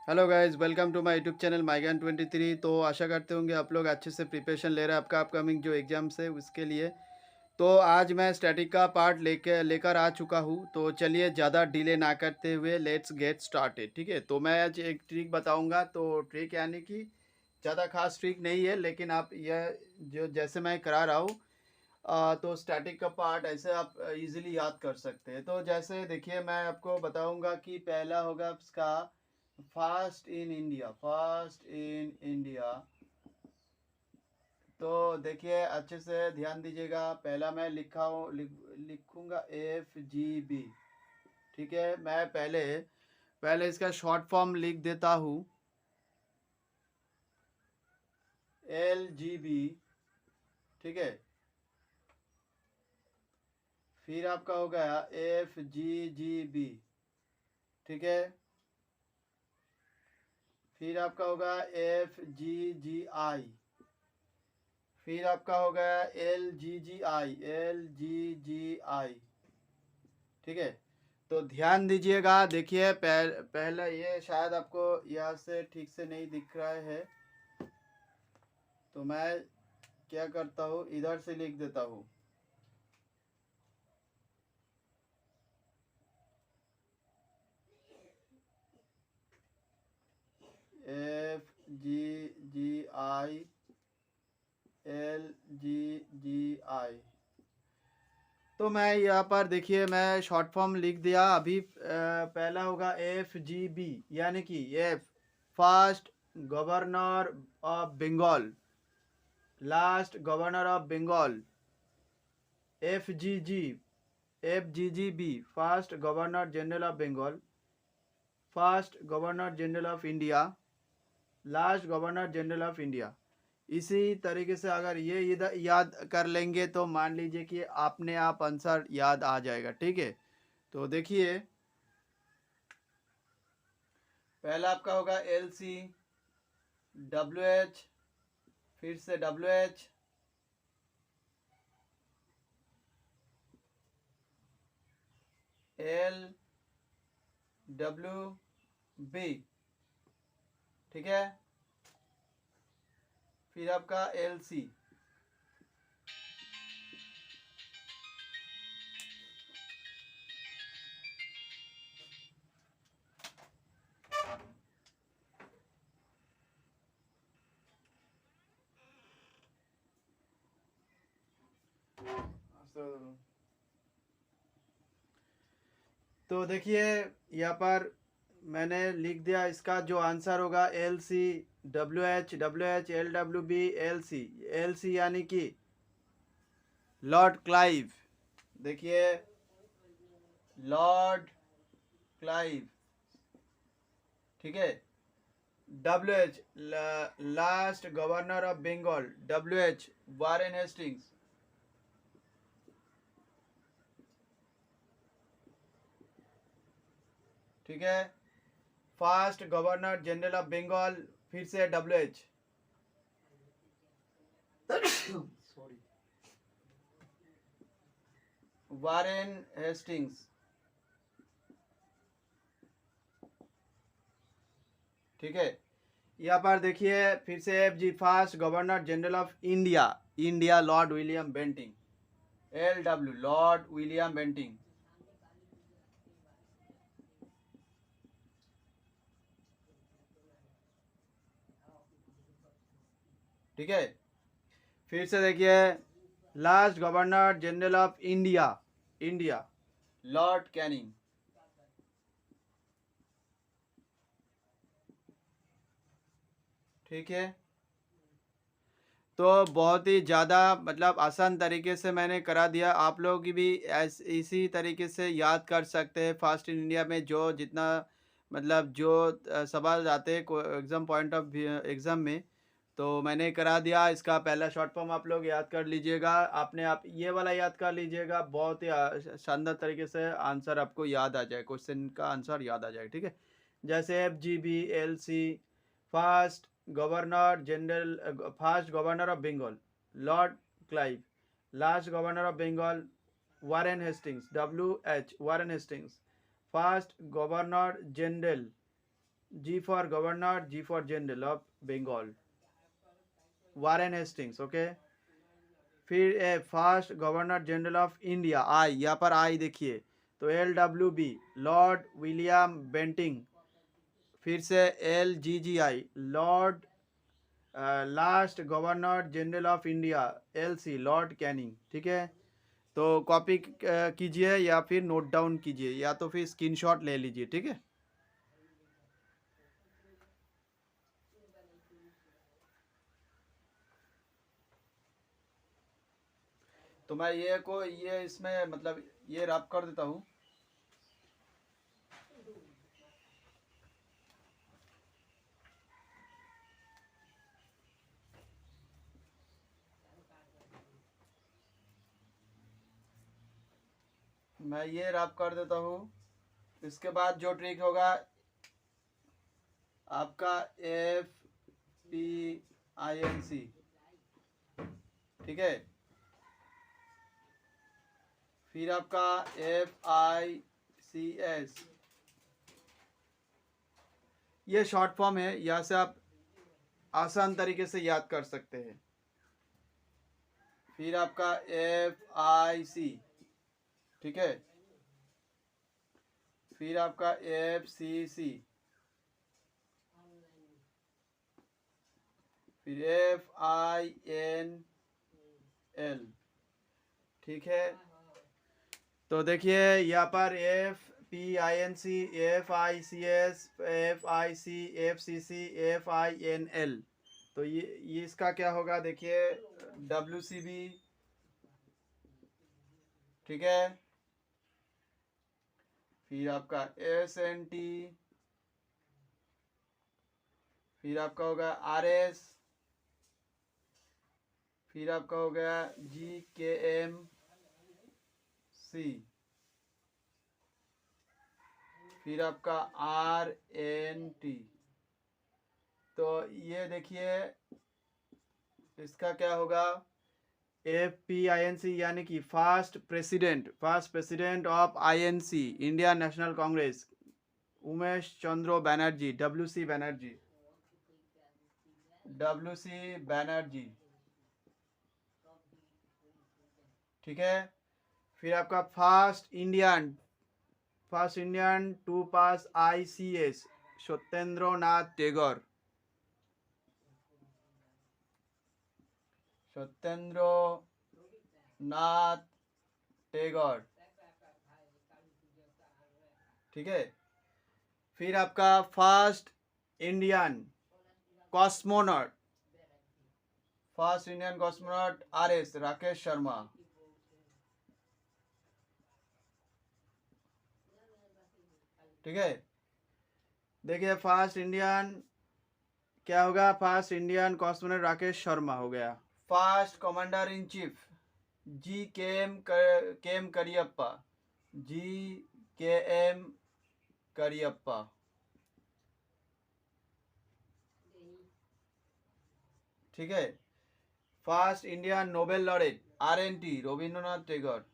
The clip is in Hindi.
Hello guys, welcome to my YouTube channel माइगन 23। तो आशा करते होंगे आप लोग अच्छे से प्रिपरेशन ले रहे हैं आपका अपकमिंग जो एग्ज़ाम्स है उसके लिए। तो आज मैं स्टैटिक का पार्ट लेकर आ चुका हूँ। तो चलिए ज़्यादा डिले ना करते हुए लेट्स गेट स्टार्टेड। ठीक है, तो मैं आज एक ट्रिक बताऊँगा। तो ट्रिक यानी कि ज़्यादा खास ट्रिक नहीं है, लेकिन आप यह जो जैसे मैं करा रहा हूँ तो स्टैटिक का पार्ट ऐसे आप इजीली याद कर सकते हैं। तो जैसे देखिए, मैं आपको बताऊंगा कि पहला होगा इसका फास्ट इन इंडिया। तो देखिए अच्छे से ध्यान दीजिएगा। पहला मैं लिखूंगा FGB। ठीक है, मैं पहले पहले इसका शॉर्ट फॉर्म लिख देता हूँ, LGB। ठीक है, फिर आपका हो गया FGGB। ठीक है, फिर आपका होगा FGGI। फिर आपका हो गया LGGI। ठीक है, तो ध्यान दीजिएगा। देखिए पहले ये शायद आपको यहाँ से ठीक से नहीं दिख रहा है, तो मैं क्या करता हूँ, इधर से लिख देता हूँ। FGGI LGGI। तो मैं यहाँ पर देखिए मैं शॉर्ट फॉर्म लिख दिया अभी। पहला होगा FGB, यानी कि F first governor of Bengal, last governor of Bengal. FGGB first governor general of Bengal, first governor general of India, last governor general of India. इसी तरीके से अगर ये इधर याद कर लेंगे तो मान लीजिए कि आपने आप आंसर याद आ जाएगा। ठीक है, तो देखिए पहला आपका होगा LC, WH, फिर से WH, LWB। ठीक है, फिर आपका LC। तो देखिए यहाँ पर मैंने लिख दिया, इसका जो आंसर होगा LC, WH LWB LC। LC यानी कि लॉर्ड क्लाइव। देखिए लॉर्ड क्लाइव। ठीक है, WH last governor of Bengal, WH Warren Hastings. ठीक है, first governor general of Bengal, फिर से WH सॉरी, वारेन हेस्टिंग्स। ठीक है, यहाँ पर देखिए फिर से FG first governor general of India, India Lord William Bentinck, LW Lord William Bentinck. ठीक है, फिर से देखिए last governor general of India, India Lord Canning. ठीक है, तो बहुत ही ज़्यादा मतलब आसान तरीके से मैंने करा दिया। आप लोग भी इसी तरीके से याद कर सकते हैं। फास्ट इन इंडिया में जो जितना मतलब जो सवाल आते हैं एग्ज़ाम पॉइंट ऑफ एग्ज़ाम में, तो मैंने करा दिया। इसका पहला शॉर्ट फॉर्म आप लोग याद कर लीजिएगा, आपने आप ये वाला याद कर लीजिएगा। बहुत ही शानदार तरीके से आंसर आपको याद आ जाए, क्वेश्चन का आंसर याद आ जाए। ठीक है, जैसे FGB LC first governor general, first governor of Bengal Lord Clive, last governor of Bengal Warren Hastings, WH Warren Hastings, first governor general G for Governor, G for General of Bengal, Warren Hastings. Okay, फिर a first governor general of India, I, यहाँ पर आई देखिए, तो LWB, लॉर्ड विलियम बेंटिंग। फिर से LGGI, Lord last governor general of India, LC, Lord Canning. ठीक है, तो कॉपी कीजिए या फिर नोट डाउन कीजिए या तो फिर स्क्रीनशॉट ले लीजिए। ठीक है, तो मैं ये इसमें मतलब ये रब कर देता हूँ। मैं ये रब कर देता हूँ। इसके बाद जो ट्रिक होगा आपका FPINC। ठीक है, फिर आपका FICS, ये शॉर्ट फॉर्म है, यहाँ से आप आसान तरीके से याद कर सकते हैं। फिर आपका FIC। ठीक है, फिर आपका FCC, फिर FINL। ठीक है, तो देखिए यहाँ पर FPINC, FICS, FIC, FCC, FINL, तो ये इसका क्या होगा देखिए, WCB। ठीक है, फिर आपका SNT, फिर आपका होगा RS, फिर आपका हो गया GKMC, फिर आपका RNT। तो ये देखिए इसका क्या होगा, FPINC यानी कि first president of INC, India National Congress, Umesh Chandra Banerjee, WC Banerjee. ठीक है, फिर आपका first Indian to pass ICS, Satyendra Nath Tagore, ठीक है, फिर आपका first Indian cosmonaut, RS, Rakesh Sharma. ठीक है, देखिए फर्स्ट इंडियन क्या होगा, first Indian cosmonaut Rakesh Sharma हो गया। First commander in chief GKM Cariappa, GKM Cariappa. ठीक है, first Indian Nobel laureate RNT, Rabindranath Tagore.